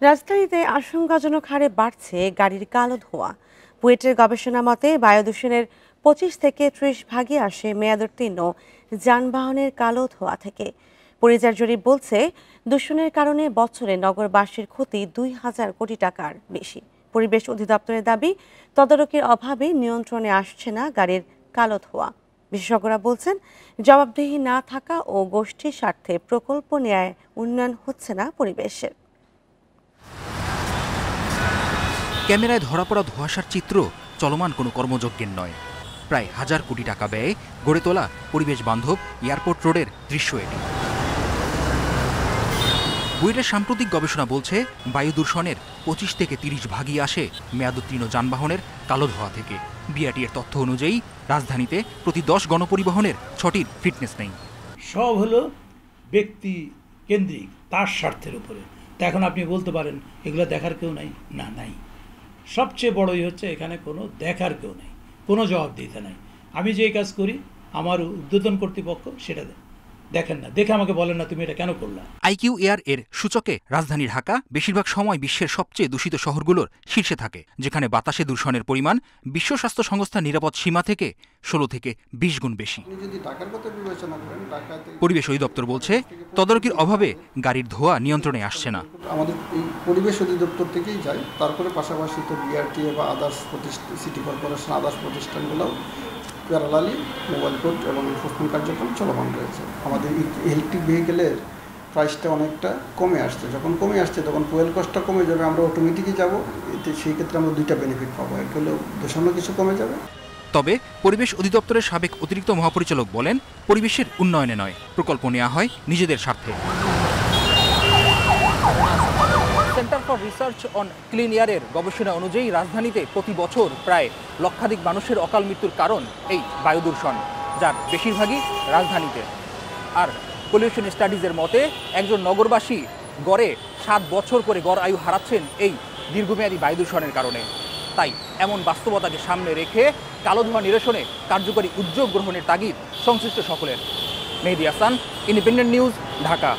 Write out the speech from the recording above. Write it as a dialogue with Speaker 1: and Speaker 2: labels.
Speaker 1: রাজধানীতে আশঙ্কাজনক হারে বাড়ছে গাড়ির কালো ধোঁয়া। বুয়েটের গবেষণা মতে বায়ু দূষণের 25 থেকে 30 ভাগই আসে মেয়াদোত্তীর্ণ যানবাহনের কালো ধোঁয়া থেকে। পরিযার জরিপ বলছে দূষণের কারণে বছরে নগরবাসীর ক্ষতি 2000 কোটি টাকার বেশি। পরিবেশ অধিদপ্তরের দাবি, তদারকির অভাবে নিয়ন্ত্রণে আসছে না গাড়ির কালো ধোঁয়া। বিশেষজ্ঞরা বলছেন, জবাবদিহি না থাকা ও গোষ্ঠীর স্বার্থে প্রকল্প নেয়ায় উন্নয়ন হচ্ছে না পরিবেশের।
Speaker 2: ক্যামেরায় ধরা পড়া ধোঁয়াশার চিত্র চলমান কোনো কর্মযজ্ঞের নয়। প্রায় 1000 কোটি টাকা ব্যয়ে গড়ে তোলা পরিবেশ বান্ধব এয়ারপোর্ট রোডের দৃশ্য এটি। বুয়েটের সাম্প্রতিক গবেষণা বলছে বায়ু দূষণের 25 থেকে 30 ভাগই আসে মেয়াদোত্তীর্ণ যানবাহনের কালো ধোঁয়া থেকে। বিআরটি এর তথ্য অনুযায়ী রাজধানীতে প্রতি 10 গণপরিবহনের 6টির ফিটনেস নেই।
Speaker 3: সব হলো ব্যক্তি কেন্দ্রিক, তার স্বার্থের উপরে। তা এখন আপনি বলতে পারেন এগুলো দেখার কেউ নাই, না নাই। সবচেয়ে বড়ই হচ্ছে এখানে কোনো দেখার কেউ নেই, কোনো জবাবদিহিতা নাই। আমি যে কাজ করি আমার উদ্বোধন কর্তৃপক্ষ সেটা দেখেন না, দেখে আমাকে বলেন না তুমি এটা কেন করলা।
Speaker 2: আইকিউ এয়ার এর সূচকে রাজধানী ঢাকা বেশিরভাগ সময় বিশ্বের সবচেয়ে দূষিত শহরগুলোর শীর্ষে থাকে, যেখানে বাতাসে দূষণের পরিমাণ বিশ্ব স্বাস্থ্য সংস্থার নিরাপদ সীমা থেকে 16 থেকে 20 গুণ বেশি। পরিবেশ অধিদপ্তর বলছে তদারকির অভাবে গাড়ির ধোঁয়া নিয়ন্ত্রণে আসছে না।
Speaker 4: আমাদের এই পরিবেশ অধিদপ্তর থেকেই যায়, তারপরে পাশাপাশি তো বিআরটি বা আদার্স প্রতিষ্ঠান, সিটি কর্পোরেশন আদার্স প্রতিষ্ঠানগুলো প্যারালালি মোবাইল কোড এবং এনফোর্সমেন্ট কার্যক্রম চলমান রয়েছে। আমাদের ইলেকট্রিক ভেহিকেলের প্রাইসটা অনেকটা কমে আসছে। যখন কমে আসছে তখন ফুয়েল কস্টটা কমে যাবে, আমরা অটোমেটিকই যাব। এতে সেই ক্ষেত্রে আমরা দুইটা বেনিফিট পাবো, এক হলো দূষণও কিছু কমে যাবে।
Speaker 2: তবে পরিবেশ অধিদপ্তরের সাবেক অতিরিক্ত মহাপরিচালক বলেন, পরিবেশের উন্নয়নে নয়, প্রকল্প নেওয়া হয় নিজেদের স্বার্থে। Centre for research on clean এয়ারের গবেষণা অনুযায়ী রাজধানীতে প্রতি বছর প্রায় লক্ষাধিক মানুষের অকাল মৃত্যুর কারণ এই বায়ু দূষণ, যার বেশিরভাগই রাজধানীতে। আর পলিউশন স্টাডিজের মতে একজন নগরবাসী গড়ে 7 বছর করে গড় আয়ু হারাচ্ছেন এই দীর্ঘমেয়াদী বায়ু দূষণের কারণে। তাই এমন বাস্তবতাকে সামনে রেখে কালো ধোঁয়া নিরসনে কার্যকরী উদ্যোগ গ্রহণের তাগিদ সংশ্লিষ্ট সকলের। মেহেদী হাসান, ইন্ডিপেন্ডেন্ট নিউজ, ঢাকা।